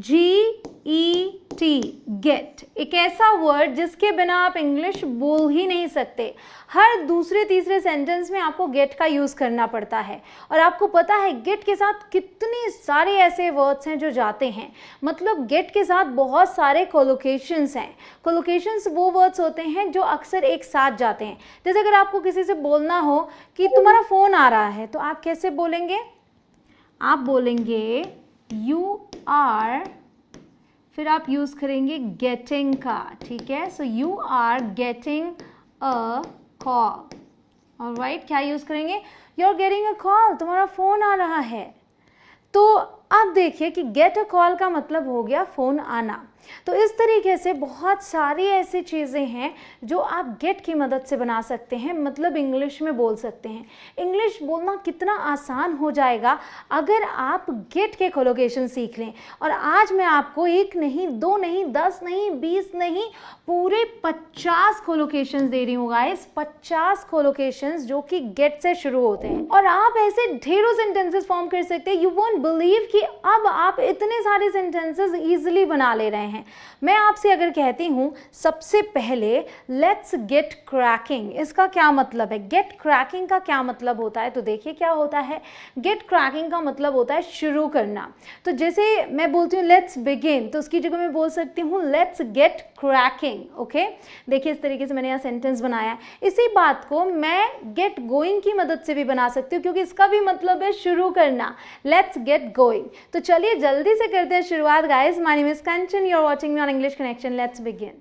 G-E-T, gate, एक ऐसा word जिसके बिना आप इंग्लिश बोल ही नहीं सकते। हर दूसरे तीसरे सेंटेंस में आपको गेट का यूज़ करना पड़ता है। और आपको पता है गेट के साथ कितने सारे ऐसे वर्ड्स हैं जो जाते हैं, मतलब गेट के साथ बहुत सारे कोलोकेशंस हैं। कोलोकेशंस वो वर्ड्स होते हैं जो अक्सर एक साथ जाते हैं। जैसे अगर आपको किसी से बोलना हो कि तुम्हारा फ़ोन आ रहा है, तो आप कैसे बोलेंगे? आप बोलेंगे यू आर, फिर आप यूज़ करेंगे गेटिंग का, ठीक है। So you are getting a call, alright. क्या यूज़ करेंगे? You are getting a call, तुम्हारा फ़ोन आ रहा है। तो अब देखिए कि गेट अ कॉल का मतलब हो गया फ़ोन आना। तो इस तरीके से बहुत सारी ऐसी चीज़ें हैं जो आप गेट की मदद से बना सकते हैं, मतलब इंग्लिश में बोल सकते हैं। इंग्लिश बोलना कितना आसान हो जाएगा अगर आप गेट के कोलोकेशन सीख लें। और आज मैं आपको 1 नहीं, 2 नहीं, 10 नहीं, 20 नहीं, पूरे 50 कोलोकेशंस दे रही हूँ गाइस। 50 कोलोकेशंस जो कि गेट से शुरू होते हैं। और आप ऐसे ढेरों सेंटेंसेस फॉर्म कर सकते हैं। यू वोंट बिलीव कि अब आप इतने सारे सेंटेंसेस ईजिली बना ले रहे हैं। मैं आपसे अगर कहती हूं सबसे पहले लेट्स गेट क्रैकिंग, इसका क्या मतलब है? गेट क्रैकिंग का क्या मतलब होता है? तो देखिए क्या होता है। गेट क्रैकिंग का मतलब होता है शुरू करना। तो जैसे मैं बोलती हूँ लेट्स बिगिन, तो उसकी जगह मैं बोल सकती हूँ लेट्स गेट क्रैकिंग। ओके, देखिए इस तरीके से मैंने यहाँ सेंटेंस बनाया। इसी बात को मैं गेट गोइंग की मदद से भी बना सकती हूँ, क्योंकि इसका भी मतलब है शुरू करना। Let's get going. तो चलिए जल्दी से करते हैं शुरुआत guys. My name is Kanchan, you are watching me on English Connection. Let's begin.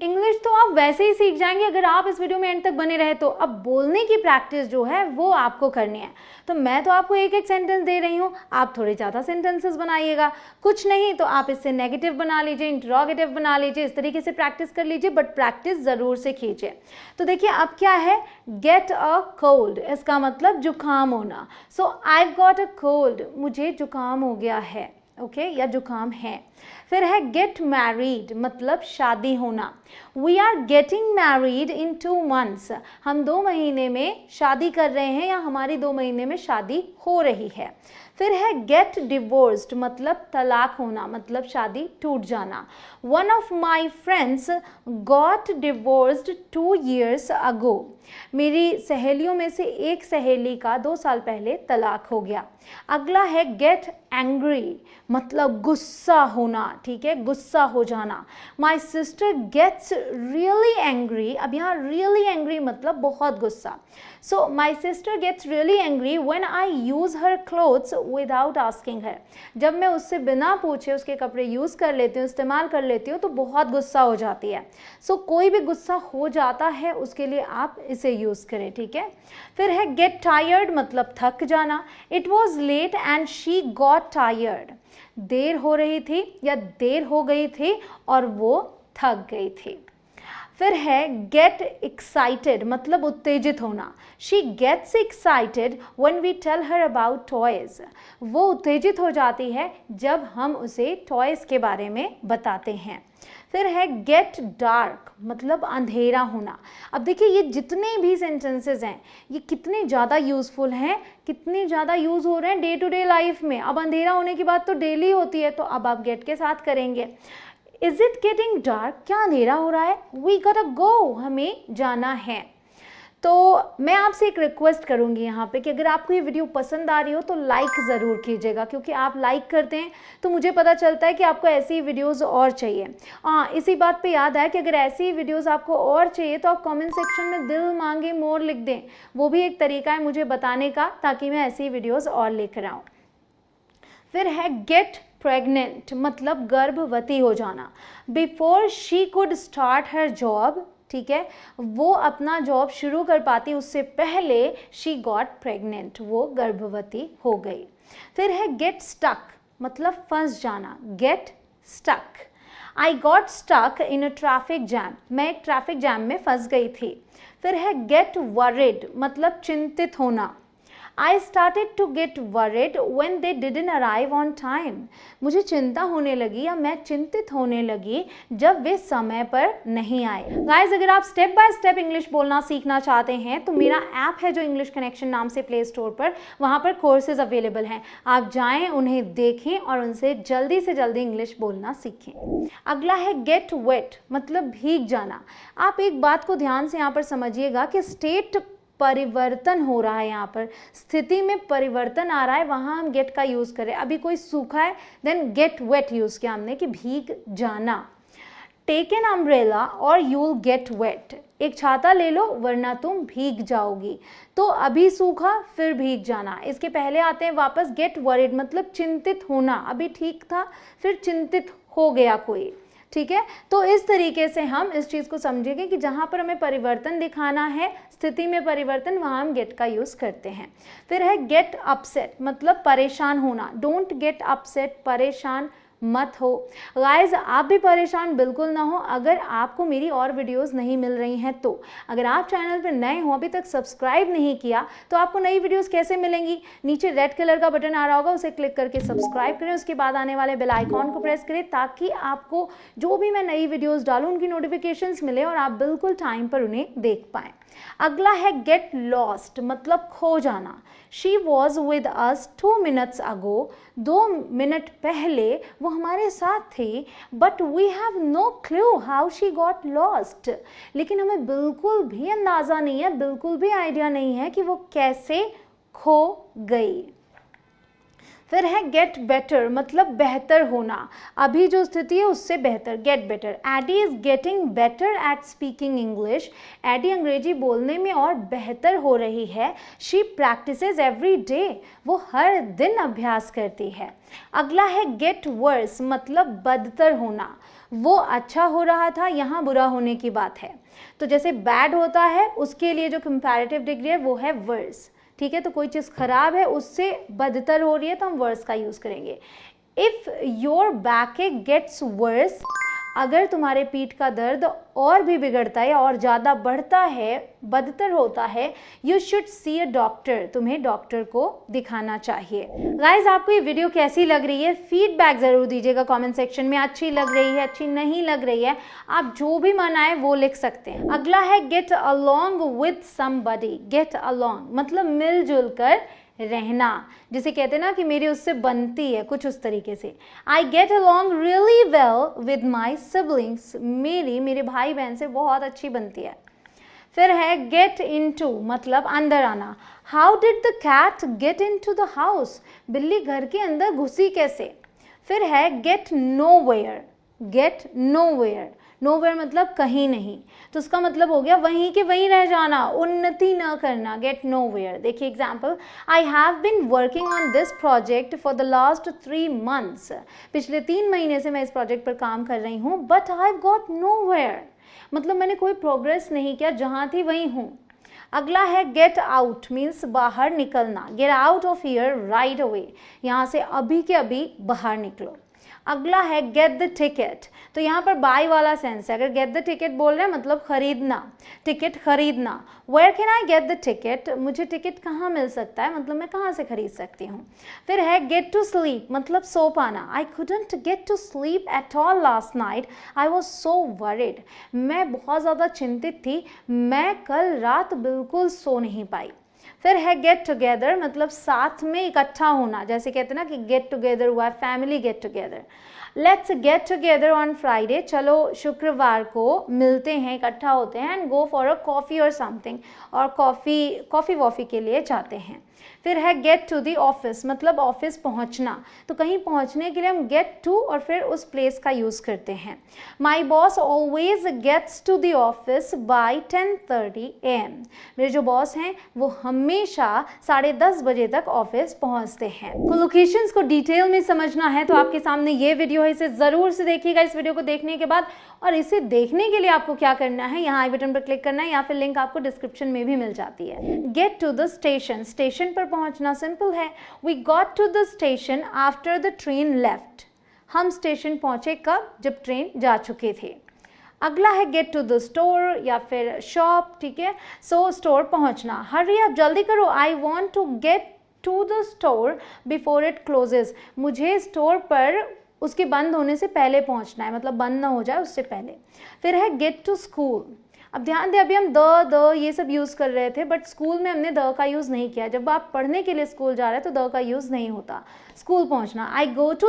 English तो आप वैसे ही सीख जाएंगे अगर आप इस वीडियो में एंड तक बने रहे तो। अब बोलने की प्रैक्टिस जो है वो आपको करनी है। तो मैं तो आपको एक एक सेंटेंस दे रही हूँ, आप थोड़े ज़्यादा सेंटेंसेस बनाइएगा। कुछ नहीं तो आप इससे नेगेटिव बना लीजिए, इंटरोगेटिव बना लीजिए, इस तरीके से प्रैक्टिस कर लीजिए, बट प्रैक्टिस ज़रूर से कीजिए। तो देखिए अब क्या है, गेट अ कोल्ड, इसका मतलब जुकाम होना। सो आई गॉट अ कोल्ड, मुझे जुकाम हो गया है, ओके, या जुकाम है। फिर है गेट मैरिड, मतलब शादी होना। We are getting married in 2 months, हम 2 महीने में शादी कर रहे हैं या हमारी 2 महीने में शादी हो रही है। फिर है गेट डिवोर्स्ड, मतलब तलाक होना, मतलब शादी टूट जाना। One of my friends got divorced 2 years ago, मेरी सहेलियों में से एक सहेली का 2 साल पहले तलाक हो गया। अगला है गेट एंग्री, मतलब गुस्सा होना, ठीक है, गुस्सा हो जाना। My sister gets really angry, अब यहाँ रियली एंग्री मतलब बहुत गुस्सा। So my sister gets really angry when I use her clothes without asking her, जब मैं उससे बिना पूछे उसके कपड़े यूज़ कर लेती हूँ, इस्तेमाल कर लेती हूँ, तो बहुत गुस्सा हो जाती है। सो कोई भी गुस्सा हो जाता है उसके लिए आप इसे यूज़ करें, ठीक है। फिर है गेट टायर्ड, मतलब थक जाना। It was late and she got tired, देर हो रही थी या देर हो गई थी और वो थक गई थी। फिर है गेट एक्साइटेड, मतलब उत्तेजित होना। She gets excited when we tell her about toys, वो उत्तेजित हो जाती है जब हम उसे टॉयज के बारे में बताते हैं। फिर है गेट डार्क, मतलब अंधेरा होना। अब देखिए ये जितने भी सेंटेंसेस हैं ये कितने ज़्यादा यूज़फुल हैं, कितने ज़्यादा यूज़ हो रहे हैं डे टू डे लाइफ में। अब अंधेरा होने की बात तो डेली होती है, तो अब आप गेट के साथ करेंगे। इज इट गेटिंग डार्क, क्या अंधेरा हो रहा है? वी गॉट अ गो, हमें जाना है। तो मैं आपसे एक रिक्वेस्ट करूंगी यहाँ पे कि अगर आपको ये वीडियो पसंद आ रही हो तो लाइक ज़रूर कीजिएगा, क्योंकि आप लाइक करते हैं तो मुझे पता चलता है कि आपको ऐसी वीडियोस और चाहिए। हाँ, इसी बात पे याद है कि अगर ऐसी वीडियोस आपको और चाहिए तो आप कमेंट सेक्शन में दिल मांगे मोर लिख दें, वो भी एक तरीका है मुझे बताने का, ताकि मैं ऐसी वीडियोज़ और लेकर आऊँ। फिर है गेट प्रेग्नेंट, मतलब गर्भवती हो जाना। Before she could start her job, ठीक है, वो अपना जॉब शुरू कर पाती उससे पहले शी गॉट प्रेग्नेंट, वो गर्भवती हो गई। फिर है गेट स्टक, मतलब फंस जाना। Get stuck, I got stuck in a traffic jam, मैं एक ट्रैफिक जैम में फंस गई थी। फिर है गेट वरिड, मतलब चिंतित होना। I started to get worried when they didn't arrive on time. मुझे चिंता होने लगी या मैं चिंतित होने लगी जब वे समय पर नहीं आए। गाइस, अगर आप स्टेप बाय स्टेप इंग्लिश बोलना सीखना चाहते हैं तो मेरा ऐप है जो इंग्लिश कनेक्शन नाम से प्ले स्टोर पर, वहाँ पर कोर्सेज अवेलेबल हैं। आप जाएं, उन्हें देखें और उनसे जल्दी से जल्दी इंग्लिश बोलना सीखें। अगला है गेट वेट, मतलब भीग जाना। आप एक बात को ध्यान से यहाँ पर समझिएगा कि स्टेट परिवर्तन हो रहा है, यहाँ पर स्थिति में परिवर्तन आ रहा है, वहाँ हम गेट का यूज़ करें। अभी कोई सूखा है, देन गेट वेट यूज़ किया हमने कि भीग जाना। टेक एन अम्ब्रेला और यू विल गेट वेट, एक छाता ले लो वरना तुम भीग जाओगी। तो अभी सूखा फिर भीग जाना। इसके पहले आते हैं वापस गेट वरिड, मतलब चिंतित होना। अभी ठीक था फिर चिंतित हो गया कोई, ठीक है। तो इस तरीके से हम इस चीज़ को समझेंगे कि जहाँ पर हमें परिवर्तन दिखाना है, स्थिति में परिवर्तन, वहाँ हम गेट का यूज़ करते हैं। फिर है गेट अपसेट, मतलब परेशान होना। डोंट गेट अपसेट, परेशान मत हो। गाइज, आप भी परेशान बिल्कुल ना हो। अगर आपको मेरी और वीडियोस नहीं मिल रही हैं तो अगर आप चैनल पर नए हो, अभी तक सब्सक्राइब नहीं किया, तो आपको नई वीडियोस कैसे मिलेंगी? नीचे रेड कलर का बटन आ रहा होगा, उसे क्लिक करके सब्सक्राइब करें। उसके बाद आने वाले बेल आइकॉन को प्रेस करें ताकि आपको जो भी मैं नई वीडियोस डालूं उनकी नोटिफिकेशंस मिले और आप बिल्कुल टाइम पर उन्हें देख पाएं। अगला है गेट लॉस्ट, मतलब खो जाना। She was with us 2 minutes ago, 2 minute पहले वो हमारे साथ थी। But we have no clue how she got lost, लेकिन हमें बिल्कुल भी अंदाज़ा नहीं है, बिल्कुल भी आइडिया नहीं है कि वो कैसे खो गई। फिर है गेट बेटर, मतलब बेहतर होना। अभी जो स्थिति है उससे बेहतर, get better. Eddie is getting better at speaking English, Eddie अंग्रेजी बोलने में और बेहतर हो रही है। शी प्रैक्टिसेस एवरी डे, वो हर दिन अभ्यास करती है। अगला है गेट वर्स, मतलब बदतर होना। वो अच्छा हो रहा था, यहाँ बुरा होने की बात है। तो जैसे बैड होता है उसके लिए जो कंपैरेटिव डिग्री है वो है वर्स, ठीक है। तो कोई चीज़ खराब है उससे बदतर हो रही है तो हम वर्स का यूज़ करेंगे। If your back gets worse, अगर तुम्हारे पीठ का दर्द और भी बिगड़ता है और ज़्यादा बढ़ता है, बदतर होता है, you should see a doctor, तुम्हें डॉक्टर को दिखाना चाहिए। गाइज, आपको ये वीडियो कैसी लग रही है? फीडबैक ज़रूर दीजिएगा कमेंट सेक्शन में। अच्छी लग रही है, अच्छी नहीं लग रही है, आप जो भी मन आए वो लिख सकते हैं। अगला है get along with somebody, get along मतलब मिलजुल कर रहना, जिसे कहते हैं ना कि मेरी उससे बनती है, कुछ उस तरीके से। I get along really well with my siblings, मेरे भाई बहन से बहुत अच्छी बनती है। फिर है गेट इनटू, मतलब अंदर आना। How did the cat get into the house, बिल्ली घर के अंदर घुसी कैसे। फिर है get nowhere, get nowhere, nowhere मतलब कहीं नहीं, तो उसका मतलब हो गया वहीं के वहीं रह जाना, उन्नति न करना, गेट नोवेयर। देखिए example, I have been working on this project for the last 3 months, पिछले 3 महीने से मैं इस प्रोजेक्ट पर काम कर रही हूँ। But I have got nowhere, मतलब मैंने कोई प्रोग्रेस नहीं किया, जहाँ थी वहीं हूँ। अगला है गेट आउट, मीन्स बाहर निकलना। Get out of here right away, यहाँ से अभी के अभी बाहर निकलो। अगला है गेट द टिकट, तो यहाँ पर बाय वाला सेंस है। अगर गेट द टिकट बोल रहे हैं मतलब खरीदना, टिकट खरीदना। Where can I get the ticket, मुझे टिकट कहाँ मिल सकता है, मतलब मैं कहाँ से खरीद सकती हूँ। फिर है गेट टू स्लीप, मतलब सो पाना। I couldn't get to sleep at all last night, I was so worried, मैं बहुत ज़्यादा चिंतित थी, मैं कल रात बिल्कुल सो नहीं पाई। फिर है गेट टुगेदर, मतलब साथ में इकट्ठा होना, जैसे कहते हैं ना कि गेट टुगेदर हुआ, family get together. Let's get together on Friday, चलो शुक्रवार को मिलते हैं, इकट्ठा होते हैं। And go for a coffee और समथिंग, और कॉफ़ी वॉफ़ी के लिए जाते हैं। फिर है गेट टू दी ऑफिस, मतलब ऑफिस पहुंचना, तो कहीं पहुंचने के लिए हम गेट टू और फिर उस प्लेस का यूज़ करते हैं। My boss always gets to the office by 10:30 AM, मेरे जो बॉस हैं वो हमेशा 10:30 बजे तक ऑफिस पहुंचते हैं। तो लोकेशंस को डिटेल में समझना है तो आपके सामने ये वीडियो है, इसे ज़रूर से देखिएगा इस वीडियो को देखने के बाद। और इसे देखने के लिए आपको क्या करना है, यहाँ आई बटन पर क्लिक करना है या फिर लिंक आपको डिस्क्रिप्शन में भी मिल जाती है। Get to the station, station पर पहुंचना सिंपल है। We got to the station after the train left, हम स्टेशन पहुंचे कब, जब ट्रेन जा चुके थे। अगला है गेट टू द स्टोर या फिर शॉप, ठीक है। सो स्टोर पहुंचना, हरी आप जल्दी करो, I want to get to the store before it closes, मुझे स्टोर पर उसके बंद होने से पहले पहुंचना है, मतलब बंद ना हो जाए उससे पहले। फिर है गेट टू स्कूल, अब ध्यान दें अभी हम द ये सब यूज़ कर रहे थे, बट स्कूल में हमने द का यूज़ नहीं किया। जब आप पढ़ने के लिए स्कूल जा रहे हैं तो द का यूज़ नहीं होता। स्कूल पहुंचना, I got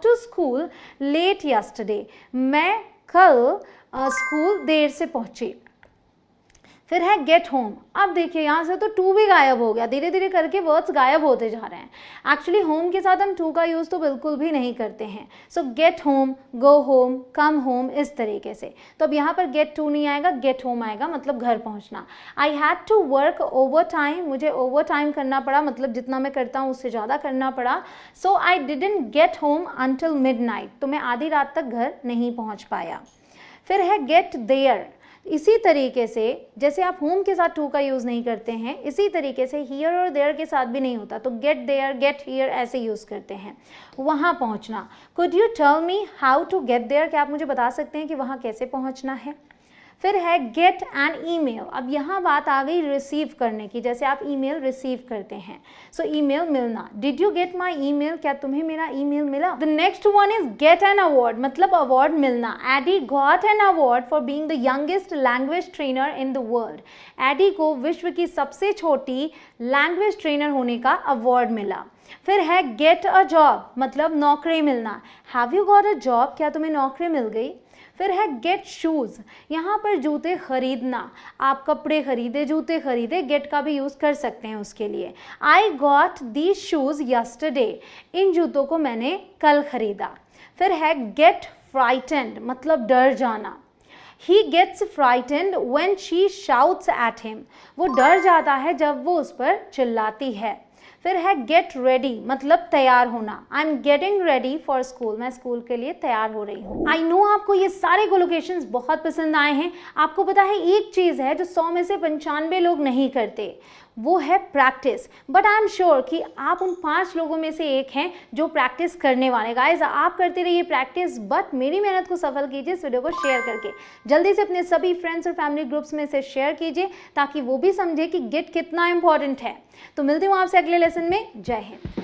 to school late yesterday, मैं कल स्कूल देर से पहुंची। फिर है गेट होम, अब देखिए यहाँ से तो टू भी गायब हो गया, धीरे धीरे करके वर्ड्स गायब होते जा रहे हैं। एक्चुअली होम के साथ हम टू का यूज़ तो बिल्कुल भी नहीं करते हैं। सो get home, go home, come home, इस तरीके से। तो अब यहाँ पर गेट टू नहीं आएगा, गेट होम आएगा, मतलब घर पहुँचना। I had to work overtime, मुझे ओवर टाइम करना पड़ा, मतलब जितना मैं करता हूँ उससे ज़्यादा करना पड़ा। So I didn't get home until midnight, तो मैं आधी रात तक घर नहीं पहुँच पाया। फिर है गेट देयर, इसी तरीके से जैसे आप होम के साथ टू का यूज़ नहीं करते हैं, इसी तरीके से हियर और देयर के साथ भी नहीं होता, तो गेट देयर, गेट हियर ऐसे यूज़ करते हैं। वहाँ पहुँचना, could you tell me how to get there, क्या आप मुझे बता सकते हैं कि वहाँ कैसे पहुँचना है। फिर है गेट एन ईमेल, अब यहाँ बात आ गई रिसीव करने की, जैसे आप ईमेल रिसीव करते हैं। सो ईमेल मिलना, did you get my email, क्या तुम्हें मेरा ईमेल मिला। The next one is get an award, मतलब अवार्ड मिलना। Eddie got an award for being the youngest language trainer in the world, Eddie को विश्व की सबसे छोटी लैंग्वेज ट्रेनर होने का अवार्ड मिला। फिर है गेट अ जॉब, मतलब नौकरी मिलना। Have you got a job, क्या तुम्हें नौकरी मिल गई। फिर है गेट शूज़, यहाँ पर जूते खरीदना, आप कपड़े खरीदे, जूते खरीदे, गेट का भी यूज़ कर सकते हैं उसके लिए। I got these shoes yesterday, इन जूतों को मैंने कल खरीदा। फिर है गेट फ्राइटेंड, मतलब डर जाना। He gets frightened when she shouts at him, वो डर जाता है जब वो उस पर चिल्लाती है। फिर है गेट रेडी, मतलब तैयार होना। I am getting ready for school, मैं स्कूल के लिए तैयार हो रही हूँ। आई नो आपको ये सारे कोलोकेशंस बहुत पसंद आए हैं। आपको पता है एक चीज़ है जो 100 में से 95 लोग नहीं करते, वो है practice. But I am sure कि आप उन 5 लोगों में से एक हैं जो प्रैक्टिस करने वाले। गाइस आप करते रहिए प्रैक्टिस, बट मेरी मेहनत को सफल कीजिए इस वीडियो को शेयर करके। जल्दी से अपने सभी फ्रेंड्स और फैमिली ग्रुप्स में से शेयर कीजिए ताकि वो भी समझे कि गेट कितना इंपॉर्टेंट है। तो मिलती हूँ आपसे अगले लेसन में। जय हिंद।